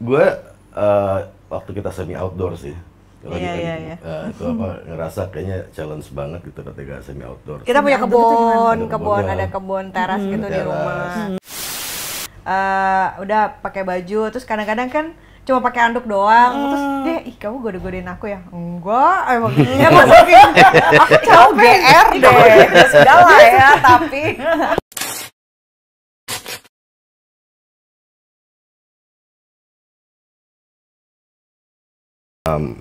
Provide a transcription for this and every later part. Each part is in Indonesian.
Gue waktu kita semi outdoor sih. Iya. Itu apa ngerasa kayaknya challenge banget gitu ketika semi outdoor. Kita punya Ada ada kebun teras gitu di rumah. Udah pakai baju, terus kadang-kadang kan cuma pakai anduk doang, terus deh, ih kamu goda-godain aku ya? Enggak, emang kamu GR deh, sudah lah ya, tapi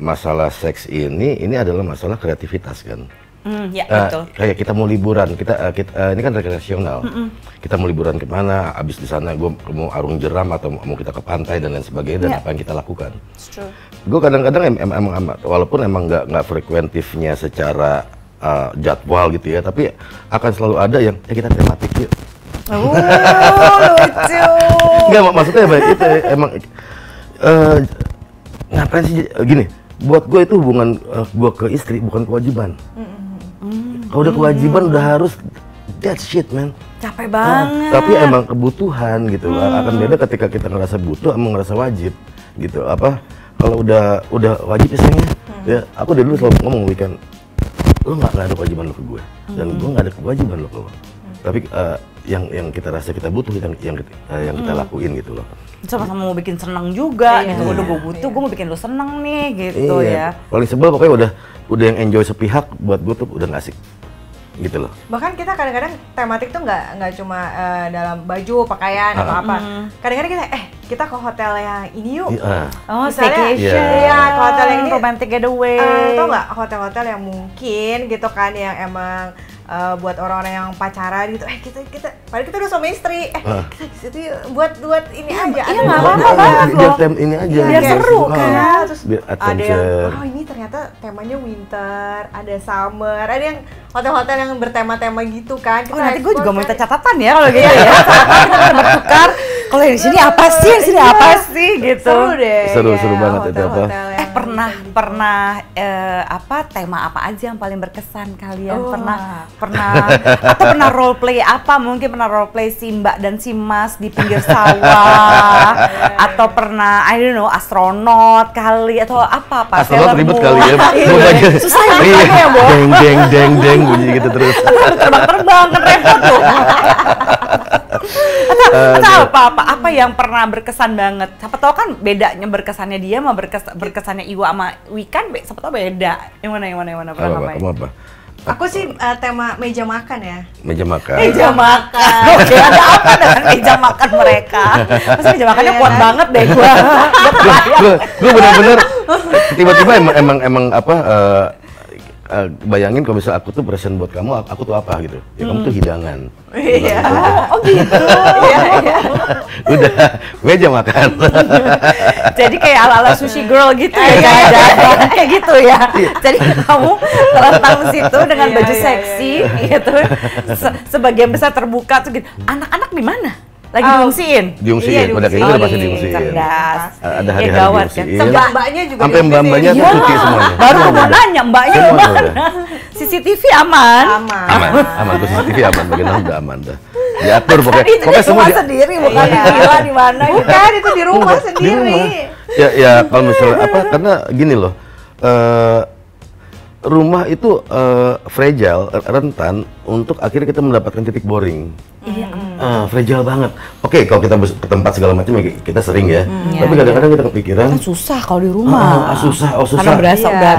Masalah seks ini adalah masalah kreativitas kan. Ya betul. Kayak kita mau liburan, ini kan rekreasional. Kita mau liburan kemana? Abis di sana gue mau arung jeram atau mau kita ke pantai dan lain sebagainya. Dan apa yang kita lakukan? Gue kadang-kadang emang walaupun emang nggak frekuentifnya secara jadwal gitu ya, tapi akan selalu ada yang kita tematik yuk. lucu. Nggak, maksudnya itu emang ngapain sih gini? Buat gue itu hubungan gue ke istri bukan kewajiban. Kalau udah kewajiban udah harus that shit man. Capek banget. Tapi emang kebutuhan gitu. Akan beda ketika kita ngerasa butuh emang ngerasa wajib gitu. Apa kalau udah wajib misalnya ya aku dari dulu selalu ngomong weekend lo nggak ada kewajiban lo ke gue dan gue nggak ada kewajiban lo ke lo. Tapi yang kita rasa kita butuh yang kita lakuin gitu loh. Sama-sama mau bikin seneng juga gitu. Udah gue butuh, gue mau bikin lo seneng nih gitu ya. Paling sebel pokoknya udah yang enjoy sepihak buat gue tuh udah nggak asik gitu loh. Bahkan kita kadang-kadang tematik tuh nggak cuma dalam baju, pakaian atau apa. Kadang-kadang kita ke hotel yang ini yuk. Oh, misalnya, staycation. Iya, ke hotel yang ini. Romantic getaway. Tau nggak hotel-hotel yang mungkin gitu kan yang emang buat orang-orang yang pacaran gitu. Padahal kita udah suami istri. Kita di situ buat ini aja. Iya nggak apa-apa banget loh. Biar ini aja. Biar seru kan. Terus Biar ada adventure. yang ini ternyata temanya winter, ada summer, ada yang hotel-hotel yang bertema-tema gitu kan. Nanti gue juga mau minta catatan ya kalau gitu ya. Kita bisa bertukar. Kalau yang di sini apa sih, yang sini apa sih gitu. Seru deh. Seru banget itu apa. Pernah tema apa aja yang paling berkesan kalian? Pernah role play apa? Mungkin pernah role play si Mbak dan si Mas di pinggir sawah atau pernah I don't know astronot kali atau apa Astronot ribet kali ya. Susah ya Bo. Deng bunyi gitu terus. Terbang kan repot tuh. Atau apa yang pernah berkesan banget? Siapa tahu kan bedanya berkesannya dia sama berkesannya Iwa sama Wikan, siapa tahu beda. Yang mana pernah ngapain? Kamu apa? Aku sih tema meja makan ya. Meja makan. Oke, ada apa dengan meja makan mereka? Pasti meja makannya kuat banget deh gua. Gue benar-benar tiba-tiba emang apa bayangin kalau misalnya aku tuh present buat kamu, aku tuh apa gitu. Ya kamu tuh hidangan. Iya. Oh gitu. Iya. Udah, meja makan. Jadi kayak ala-ala sushi girl gitu ya, kayak gitu ya. Jadi kamu terlentang di situ dengan baju seksi gitu. Sebagian besar terbuka tuh gitu. Anak-anak di mana? Lagi diungsiin? Diungsiin, pada kayak gitu udah pasti diungsiin. Cerdas. Ada hari-hari diungsiin. Mbaknya juga sampai mbak-mbaknya tuh cuti semuanya. Baru mau nanya, mbaknya gimana? CCTV aman? Aman, tuh CCTV aman, bagian udah aman dah. Diatur pokoknya. Pokoknya semua sendiri, bukan di villa di mana gitu. Bukan, itu di rumah sendiri. Ya kalau misalnya apa, karena gini loh, rumah itu fragile, rentan untuk akhirnya kita mendapatkan titik boring. Fragile banget. Oke, kalau kita ke tempat segala macam kita sering ya. Tapi kadang-kadang kita kepikiran. Susah kalau di rumah. Susah. Karena berasa udah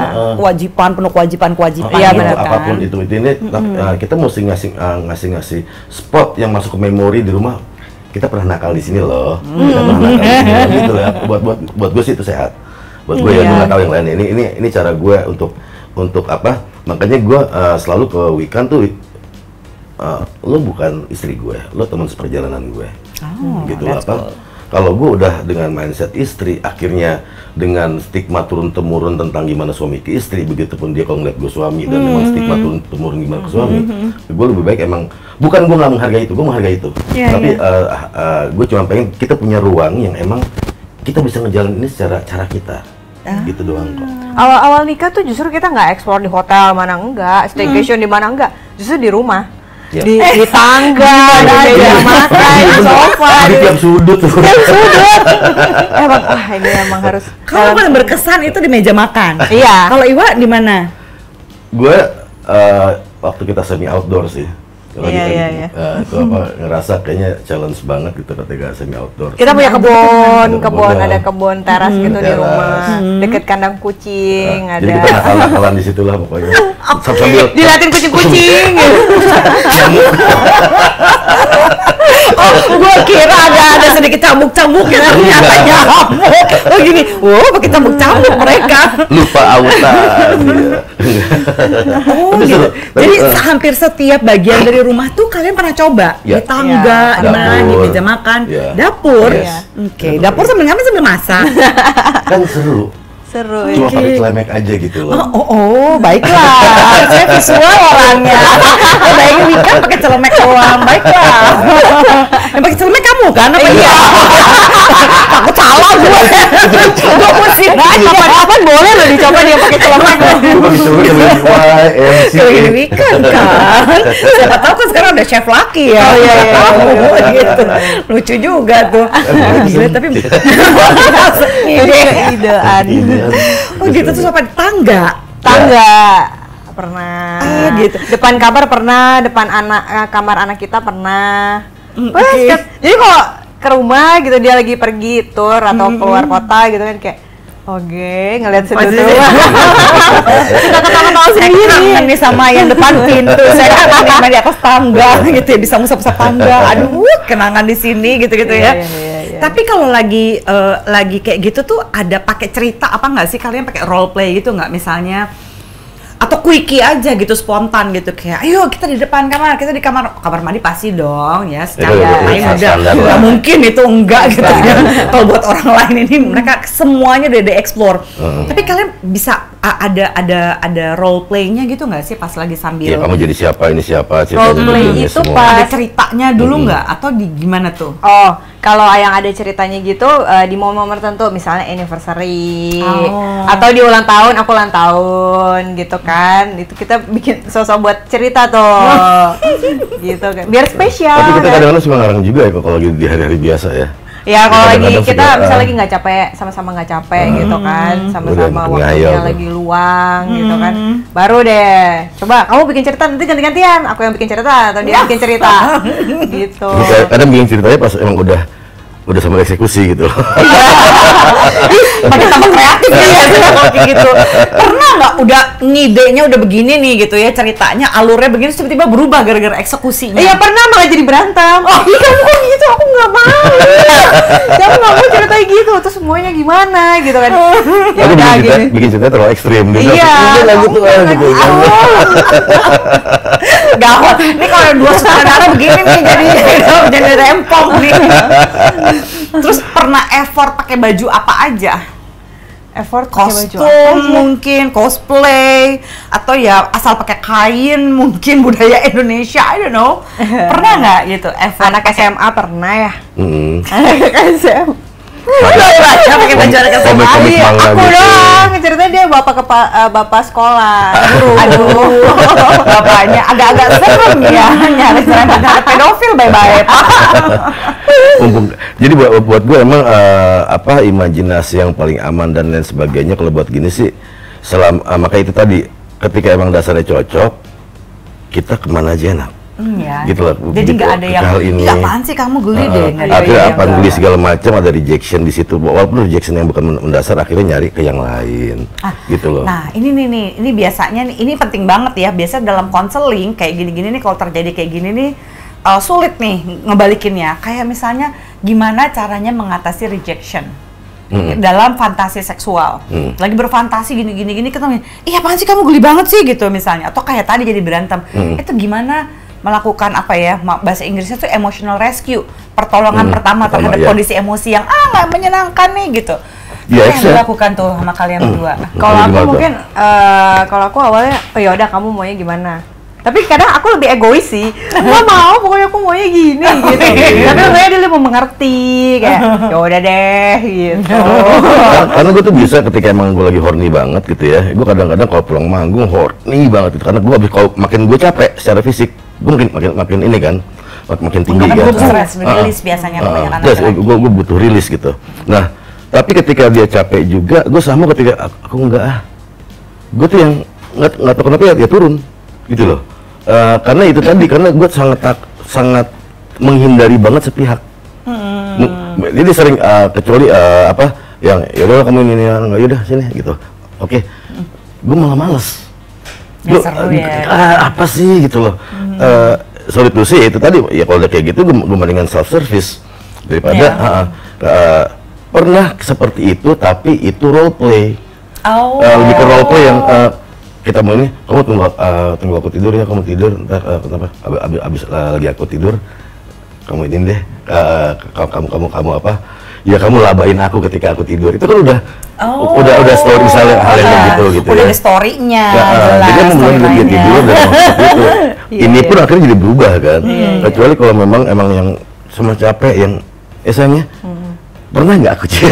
penuh kewajipan. Iya benar kan. Apapun itu ini kita mesti ngasih spot yang masuk ke memori di rumah. Kita pernah nakal di sini loh. Kita pernah nakal di sini gitu lah. Buat gue sih itu sehat. Buat gue ya gue nggak tahu yang lain. Ini cara gue untuk apa? Makanya gue selalu ke weekend tuh. Lo bukan istri gue, lo teman seperjalanan gue, gitu apa? Kalau gue udah dengan mindset istri, akhirnya dengan stigma turun temurun tentang gimana suami ke istri, begitupun dia kalau ngeliat gue suami dan memang stigma turun temurun gimana ke suami, gue lebih baik emang bukan gue nggak menghargai itu, gue menghargai itu, tapi gue cuma pengen kita punya ruang yang emang kita bisa ngejalanin ini secara cara kita. Gitu doang kok. Awal-awal nikah tuh justru kita nggak eksplor di hotel mana enggak, staycation di mana enggak, justru di rumah. Ya. Di tangga, di meja makan, di sofa, Di tiap sudut tuh. Emang, ini emang harus. Kalau paling berkesan itu di meja makan. Iya. Kalau Iwa di mana? Gue waktu kita semi outdoor sih. Iya. Itu ngerasa kayaknya challenge banget gitu ketika semi outdoor. Kita punya kebun, Ada ada kebun teras gitu di teras. rumah, deket kandang kucing, Jadi ada. kita nakal-nakalan di situ lah pokoknya. Sambil Diliatin kucing-kucing. Oh, gua kira ada sedikit cambuk-cambuk gitu, ternyata nyamuk. Oh gini, wow pakai cambuk-cambuk mereka. lupa autan. Iya. Oh Tapi gitu. seru. Jadi Tapi, hampir setiap bagian dari rumah tuh kalian pernah coba? Ya. Di tangga, Ya. di mana, di Dapur. meja makan, Ya. dapur. Yes. Oke, Dapur. dapur sambil ngapain sambil masak. kan seru. Seru. Cuma pakai celemek aja gitu loh. Baiklah. Saya visual orangnya. Oh, bayangin Wika pakai celemek doang, baiklah. Yang pakai celemek kamu kan? Apa iya? Takut salah gue. Gue pusing aja. Kapan boleh loh dicoba dia pakai celemek. Gue pakai celemek sambil YMCA. Kalau gini Weekend kan, siapa tahu kan sekarang ada chef laki ya. Oh, iya. Gitu. Lucu juga tuh. Gila tapi Idean. oh gitu tuh apa tangga. Tangga pernah. Ah, gitu. Depan kamar pernah, depan kamar anak kita pernah. Wah, Oke. jadi kalau ke rumah gitu dia lagi pergi tour atau keluar kota gitu kan kayak oke, ngeliat sudut Maksudnya- rumah. Kita ketawa-tawa Saya sendiri. kangen nih sama yang depan pintu. Saya kangen nih main di atas tangga gitu ya, bisa musap-musap tangga. Aduh, kenangan di sini gitu-gitu ya. Iya. Tapi kalau lagi kayak gitu tuh ada pakai cerita apa nggak sih kalian pakai role play gitu nggak misalnya? Atau quickie aja gitu spontan gitu kayak ayo kita di depan kamar, kita di kamar mandi pasti dong ya secara Itu lain udah standar nggak lah. mungkin itu enggak gitu ya. Kalau buat orang lain ini mereka semuanya udah di-explore. Tapi kalian bisa ada role play-nya gitu nggak sih pas lagi sambil Ya kamu jadi siapa, ini siapa, Role play dulunya itu semua. pas- ada ceritanya dulu nggak atau di gimana tuh? Oh, kalau yang ada ceritanya gitu di momen-momen tertentu, misalnya anniversary Oh. atau di ulang tahun, aku ulang tahun gitu kan, itu kita bikin sosok buat cerita tuh, gitu kan, biar spesial. Tapi kita kan? kadang-kadang suka ngarang juga ya kalau lagi di hari-hari biasa ya. Ya kalau lagi Kadang-kadang kita suka, misalnya lagi nggak capek, sama-sama nggak capek gitu kan, sama-sama Udah waktunya ngayal. lagi luang gitu kan, baru deh, coba kamu bikin cerita nanti ganti-gantian, aku yang bikin cerita atau dia bikin cerita, gitu. Kadang bikin ceritanya pas emang udah sampai eksekusi gitu loh. Makin tambah kreatif ya kalau kayak gitu. Pernah nggak udah ngidenya udah begini nih gitu ya ceritanya alurnya begini terus tiba-tiba berubah gara-gara eksekusinya? Iya pernah malah jadi berantem. Ih kamu kok gitu, aku nggak mau. Kamu nggak mau ceritanya gitu, terus semuanya gimana gitu kan? Ya Aku udah gitu. bikin cerita terlalu ekstrim gitu. Iya. Udah lah gitu lah gitu. Gawat. Ini kalau yang dua sutradara begini nih jadi rempong nih. Terus pernah effort pakai baju apa aja? Effort pakai baju Kostum apa aja? mungkin, cosplay, atau ya asal pakai kain mungkin budaya Indonesia, I don't know. Pernah nggak gitu effort? Anak SMA pernah ya? Mm-mm. Anak SMA. Ya pakai baju anak SMA. Komik-komik Iya, manga aku gitu. dong ceritanya dia bapak sekolah, guru. Aduh, bapaknya agak-agak serem ya, nyaris nyerempet pedofil bye-bye. Jadi buat gue emang imajinasi yang paling aman dan lain sebagainya kalau buat gini sih maka itu tadi ketika emang dasarnya cocok kita kemana aja enak Ya. gitu lah. Jadi Begitu nggak ada yang, hal ini. "Ih, apaan sih kamu geli deh." Nggak ada akhirnya yang apa nggak. geli segala macam ada rejection di situ walaupun rejection yang bukan mendasar akhirnya nyari ke yang lain gitu loh. Nah, ini biasanya nih, ini penting banget ya. Biasanya dalam konseling kayak gini-gini nih kalau terjadi kayak gini nih sulit nih ngebalikinnya. Kayak misalnya gimana caranya mengatasi rejection dalam fantasi seksual. Lagi berfantasi gini kita ngomongin, "Ih, apaan sih kamu geli banget sih?" gitu misalnya. Atau kayak tadi jadi berantem. Itu gimana melakukan apa ya? Bahasa Inggrisnya tuh emotional rescue, pertolongan pertama terhadap ya. kondisi emosi yang nggak menyenangkan nih gitu. Ya, Apa yang dilakukan tuh sama kalian berdua? Kalau aku Gimana tuh? mungkin, kalau aku awalnya, oh yaudah kamu maunya gimana? Tapi kadang aku lebih egois sih, nggak mau, pokoknya aku maunya gini gitu. Tapi sebenarnya dia lebih mengerti, kayak yaudah deh gitu. Karena gue tuh bisa ketika emang gue lagi horny banget gitu ya, gue kadang-kadang kalau pulang manggung horny banget gitu, karena gue habis kalau makin gue capek secara fisik gue makin ini kan, makin tinggi kan. Butuh stress, rilis biasanya kebanyakan laki-laki. Gue butuh rilis gitu. Nah, tapi ketika dia capek juga, gue sama ketika aku enggak gue tuh yang nggak tahu kenapa ya turun gitu loh. Karena itu tadi, karena gue sangat menghindari banget sepihak. Jadi sering kecuali apa yang ya udah kamu ini nggak yaudah sini gitu. Oke. Gue malah males. Seru ya. Apa sih gitu loh. Sorry to say, itu tadi ya kalau udah kayak gitu gue mendingan self service daripada pernah seperti itu tapi itu role play. Lebih ke role play yang kita mau ini, kamu tunggu aku tidur ya, kamu tidur ntar kenapa abis lagi aku tidur kamu ini deh kamu apa ya, kamu labain aku ketika aku tidur. Itu kan udah story misalnya halnya gitu udah ya. ada story-nya. Jadi kan mulai dia tidur dan itu ini pun akhirnya jadi berubah kan. Kecuali kalau memang yang sama capek yang sayangnya pernah nggak aku cek?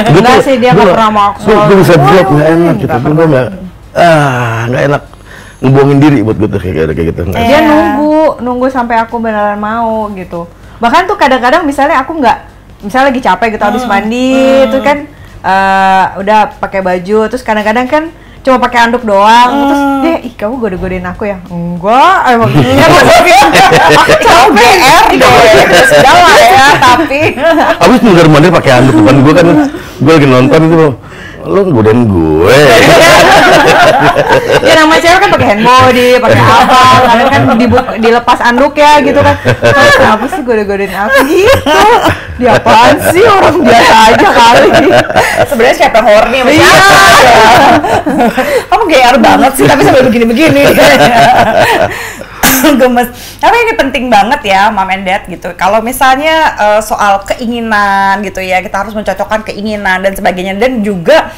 Enggak sih, dia nggak pernah maksa. Gue bisa drop, nggak enak gitu. Gue nggak enak ngebuangin diri buat gue tuh kayak gitu. Dia nunggu sampai aku beneran mau gitu. Bahkan tuh kadang-kadang misalnya aku misalnya lagi capek gitu habis mandi, itu kan udah pakai baju, terus kadang-kadang kan cuma pakai anduk doang, terus deh, kamu godein aku ya? Enggak, emang Kamu GR deh, sudah lah ya, tapi abis mundar-mandir pakai anduk depan gue kan, gue lagi nonton itu lo godain gue. Ya nama cewek kan pakai hand body, pakai apa, kadang kan dilepas anduk ya gitu kan. Kenapa sih godein aku gitu? Dia apaan sih, orang biasa aja kali. sebenarnya siapa yang horny sama siapa? Kamu GR banget sih, tapi sampai begini-begini. Gemes. Tapi ini penting banget ya, Mom and Dad gitu. Kalau misalnya soal keinginan gitu ya, kita harus mencocokkan keinginan dan sebagainya, dan juga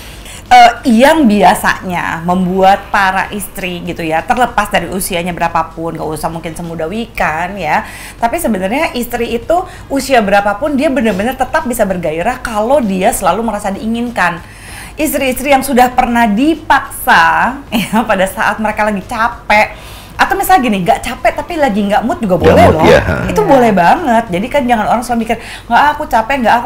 yang biasanya membuat para istri gitu ya, terlepas dari usianya berapapun, gak usah mungkin semuda Wikan ya, tapi sebenarnya istri itu usia berapapun dia benar-benar tetap bisa bergairah kalau dia selalu merasa diinginkan. Istri-istri yang sudah pernah dipaksa ya pada saat mereka lagi capek, atau misalnya gini, nggak capek tapi lagi nggak mood juga boleh loh. Itu boleh banget. Jadi kan jangan orang selalu mikir nggak aku capek ya.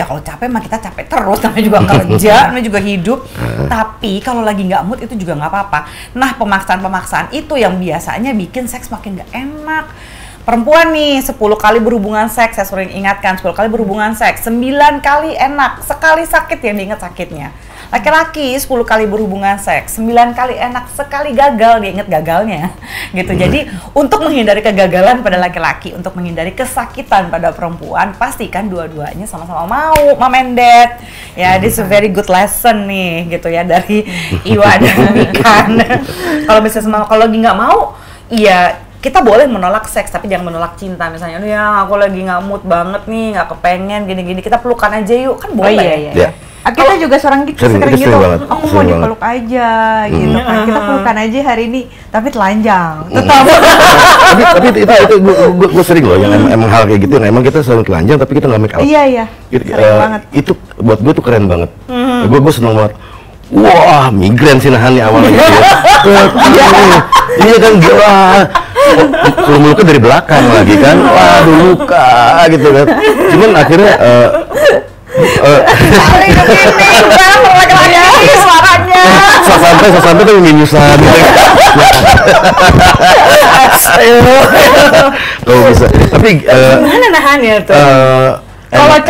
Kalau capek mah kita capek terus, namanya juga kerja, namanya juga hidup. Tapi kalau lagi nggak mood itu juga nggak apa-apa. Nah, pemaksaan itu yang biasanya bikin seks makin nggak enak. Perempuan nih 10 kali berhubungan seks, saya sering ingatkan 10 kali berhubungan seks, 9 kali enak, sekali sakit yang diingat sakitnya. Laki-laki 10 kali berhubungan seks, 9 kali enak, sekali gagal diingat gagalnya gitu. Jadi untuk menghindari kegagalan pada laki-laki, untuk menghindari kesakitan pada perempuan, pastikan dua-duanya sama-sama mau, Mom and Dad. Ya, this is a very good lesson nih gitu ya dari Iwa dan Wikan. Kalau misalnya kalau lagi nggak mau, iya kita boleh menolak seks, tapi jangan menolak cinta. Misalnya, ya aku lagi nggak mood banget nih, nggak kepengen gini-gini, kita pelukan aja yuk, kan boleh. Iya. Kita juga sering gitu, aku mau dipeluk aja gitu kan, kita pelukan aja hari ini, tapi telanjang tetap. tapi itu gue sering loh yang emang hal kayak gitu, yang emang kita selalu telanjang tapi kita nggak make out. Iya keren banget. Itu buat gue tuh keren banget. Gue seneng banget. Wah, migren sih nahannya awalnya gitu ya. Iya kan, suruh meluknya dari belakang lagi kan, waduh luka gitu kan. Cuman akhirnya laki-laki suaranya sampai tuh menyusan kalau bisa, tapi gimana nahannya tuh? Kalau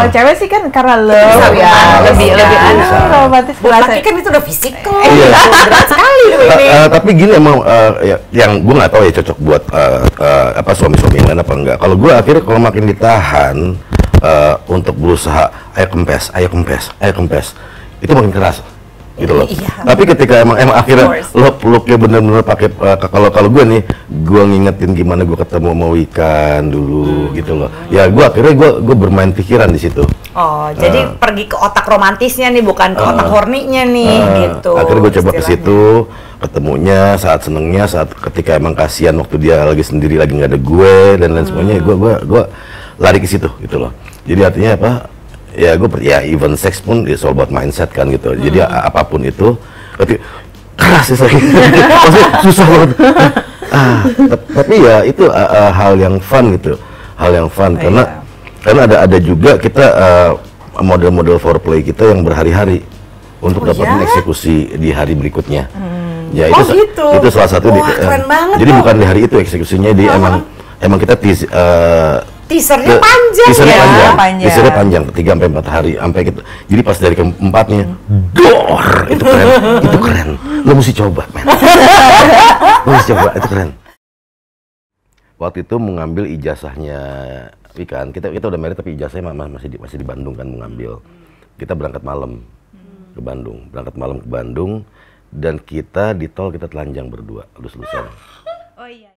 cewek sih kan karena love ya, lebih romantis. Laki kan itu udah fisikal, berat sekali ini. Tapi gini emang yang gue nggak tahu ya cocok buat apa suami-suami yang lain apa enggak. Kalau gue akhirnya kalau makin ditahan untuk berusaha ayo kempes itu makin keras gitu loh. Tapi ketika emang akhirnya lo peluknya bener-bener pakai kalau gue nih, gue ngingetin gimana gue ketemu sama Wikan dulu gitu loh. Ya gue akhirnya gue bermain pikiran di situ. Oh, jadi pergi ke otak romantisnya nih, bukan ke otak horninya nih gitu. Akhirnya gue coba ke situ, ketemunya saat senengnya, saat ketika emang kasihan waktu dia lagi sendiri, lagi nggak ada gue dan lain semuanya, gue lari ke situ gitu loh. Jadi artinya apa? Ya gue even seks pun it's all about mindset kan gitu. Jadi apapun itu, keras sih saya. Maksudnya susah banget. Tapi ya itu hal yang fun gitu, hal yang fun karena ada juga kita model-model foreplay kita yang berhari-hari untuk dapetin eksekusi di hari berikutnya. Ya itu salah satu. Keren banget. Jadi bukan di hari itu eksekusinya, di emang kita teasernya panjang. Teasernya panjang, 3 sampai 4 hari sampai kita. Jadi pas dari keempatnya, dor, itu keren. Lo mesti coba, men. Lo mesti coba, itu keren. Waktu itu mengambil ijazahnya Wikan, kita udah married tapi ijazahnya masih di Bandung kan mengambil. Kita berangkat malam ke Bandung, dan kita di tol kita telanjang berdua, lulus-lulusan.